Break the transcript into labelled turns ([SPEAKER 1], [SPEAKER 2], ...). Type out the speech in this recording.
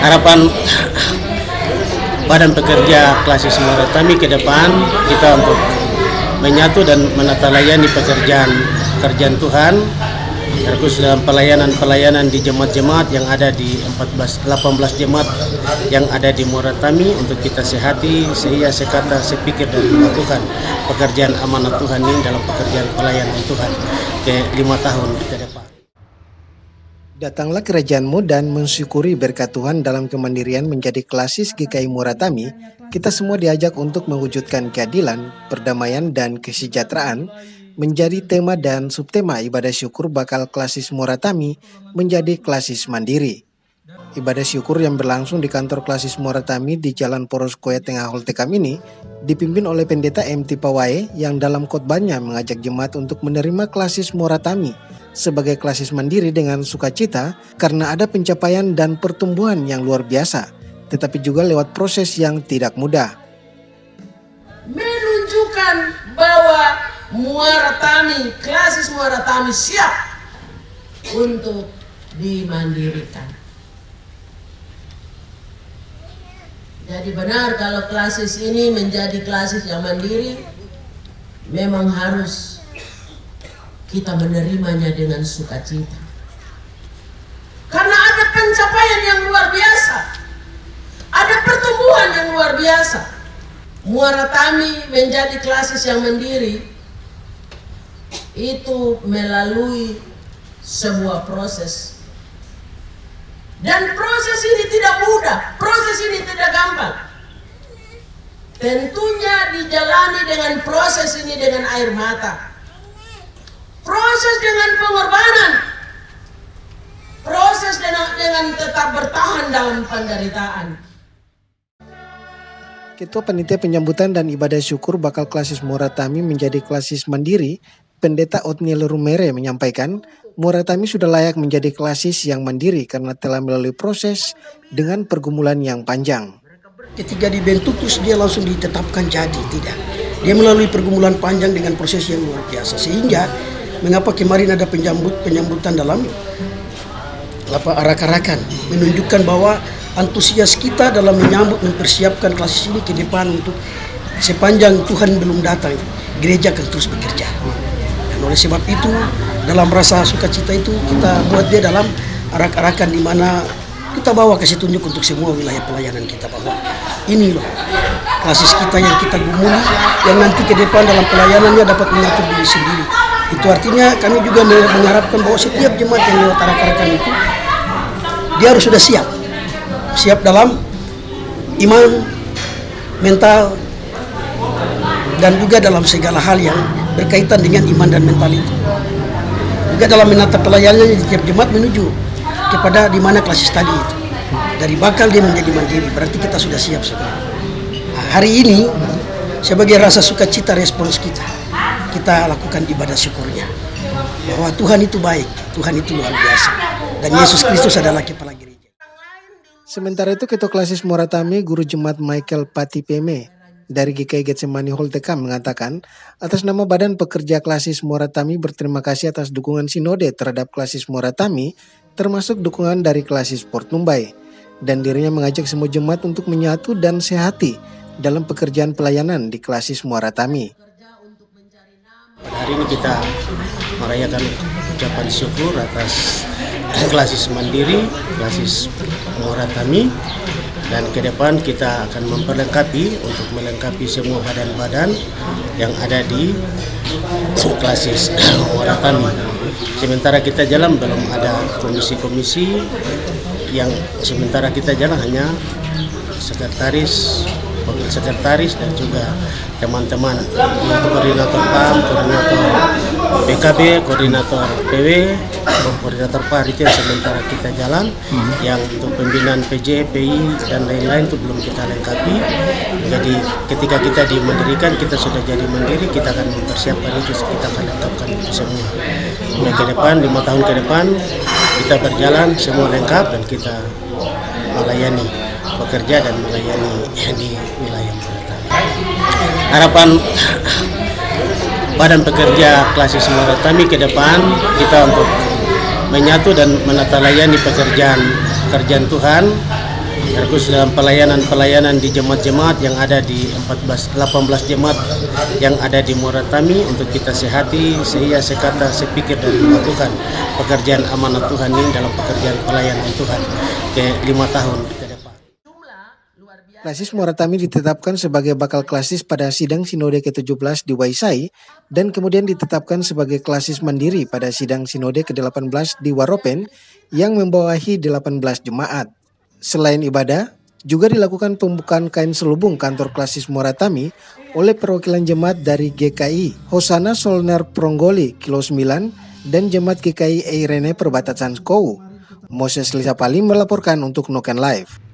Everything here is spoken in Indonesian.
[SPEAKER 1] Harapan Badan Pekerja Klasis Muaratami ke depan kita untuk menyatu dan menatalayani pekerjaan Tuhan, terkhusus dalam pelayanan di jemaat-jemaat yang ada di 18 jemaat yang ada di Muaratami, untuk kita sehati, sehingga sekata, sepikir dan melakukan pekerjaan amanat Tuhan ini dalam pekerjaan pelayanan Tuhan ke 5 tahun ke depan.
[SPEAKER 2] Datanglah kerajaanmu dan mensyukuri berkat Tuhan dalam kemandirian menjadi Klasis GKI Muaratami. Kita semua diajak untuk mewujudkan keadilan, perdamaian, dan kesejahteraan menjadi tema dan subtema ibadah syukur bakal Klasis Muaratami menjadi Klasis Mandiri. Ibadah syukur yang berlangsung di kantor Klasis Muaratami di Jalan Poroskoya Tengah Holtekam ini dipimpin oleh Pendeta MT Pawae yang dalam khotbahnya mengajak jemaat untuk menerima Klasis Muaratami sebagai klasis mandiri dengan sukacita karena ada pencapaian dan pertumbuhan yang luar biasa, tetapi juga lewat proses yang tidak mudah.
[SPEAKER 3] Menunjukkan bahwa Muaratami, klasis Muaratami siap untuk dimandirikan. Jadi benar kalau klasis ini menjadi klasis yang mandiri, memang harus kita menerimanya dengan sukacita. Karena ada pencapaian yang luar biasa, ada pertumbuhan yang luar biasa. Muaratami menjadi klasis yang mandiri itu melalui sebuah proses. Dan proses ini tidak mudah, proses ini tidak gampang. Tentunya dijalani dengan proses ini dengan air mata. Proses dengan pengorbanan, proses dengan tetap bertahan dalam penderitaan.
[SPEAKER 2] Ketua Panitia Penyambutan dan Ibadah Syukur bakal Klasis Muaratami menjadi klasis mandiri, Pendeta Otniel Rumere menyampaikan, Muaratami sudah layak menjadi klasis yang mandiri karena telah melalui proses dengan pergumulan yang panjang.
[SPEAKER 4] Ketika dibentuk terus dia langsung ditetapkan jadi, tidak. Dia melalui pergumulan panjang dengan proses yang luar biasa, sehingga mengapa kemarin ada penyambutan dalam arak-arakan, menunjukkan bahwa antusias kita dalam menyambut, mempersiapkan klasis ini ke depan untuk sepanjang Tuhan belum datang, gereja akan terus bekerja. Dan oleh sebab itu, dalam rasa sukacita itu kita buat dia dalam arak-arakan di mana kita bawa kasih tunjuk untuk semua wilayah pelayanan kita bahwa ini loh klasis kita yang kita gumuli, yang nanti ke depan dalam pelayanannya dapat mengatur diri sendiri. Itu artinya kami juga mengharapkan bahwa setiap jemaat yang lewat arak-arakan itu dia harus sudah siap dalam iman, mental, dan juga dalam segala hal yang berkaitan dengan iman dan mental itu. Juga dalam menata pelayanannya setiap jemaat menuju kepada di mana klasis tadi itu. Dari bakal dia menjadi mandiri, berarti kita sudah siap semua. Nah, hari ini sebagai rasa sukacita respons kita lakukan ibadah syukurnya bahwa Tuhan itu baik, Tuhan itu luar biasa, dan Yesus Kristus adalah kepala gereja.
[SPEAKER 2] Sementara itu Ketua Klasis Muaratami Guru Jemaat Michael Patipeme dari GKI Getsemani Holtekam mengatakan, atas nama Badan Pekerja Klasis Muaratami berterima kasih atas dukungan sinode terhadap Klasis Muaratami, termasuk dukungan dari Klasis Port Numbai, dan dirinya mengajak semua jemaat untuk menyatu dan sehati dalam pekerjaan pelayanan di Klasis Muaratami.
[SPEAKER 1] Pada hari ini kita merayakan ucapan syukur atas klasis mandiri, klasis Muaratami, dan ke depan kita akan memperlengkapi untuk melengkapi semua badan-badan yang ada di klasis Muaratami. Sementara kita jalan belum ada komisi-komisi, yang sementara kita jalan hanya sekretaris, wakil sekretaris, dan juga teman-teman yaitu koordinator PAM, koordinator PKB, koordinator PW, koordinator PAR itu yang sementara kita jalan. Yang untuk pembinaan PJ, PI dan lain-lain itu belum kita lengkapi. Jadi ketika kita dimandirikan, kita sudah jadi mandiri, kita akan mempersiapkan itu, kita akan lengkapkan itu semua. Mulai ke depan, 5 tahun ke depan kita berjalan semua lengkap dan kita melayani bekerja dan melayani di wilayah Muaratami. Harapan Badan Pekerja Klasis Muaratami ke depan kita untuk menyatu dan menatalayani pekerjaan Tuhan, terkhusus dalam pelayanan di jemaat-jemaat yang ada di 18 jemaat yang ada di Muratami, untuk kita sehati, sehingga sekata, sepikir dan melakukan pekerjaan amanat Tuhan ini dalam pekerjaan pelayanan Tuhan ke 5 tahun ke depan.
[SPEAKER 2] Klasis Muratami ditetapkan sebagai bakal klasis pada sidang Sinode ke-17 di Waisai dan kemudian ditetapkan sebagai klasis mandiri pada sidang Sinode ke-18 di Waropen yang membawahi 18 jemaat. Selain ibadah, juga dilakukan pembukaan kain selubung kantor klasis Muratami oleh perwakilan jemaat dari GKI Hosana Solner Pronggoli Kilo 9 dan jemaat GKI Eirene Perbatasan Skou. Moses Lisapali melaporkan untuk Noken Live.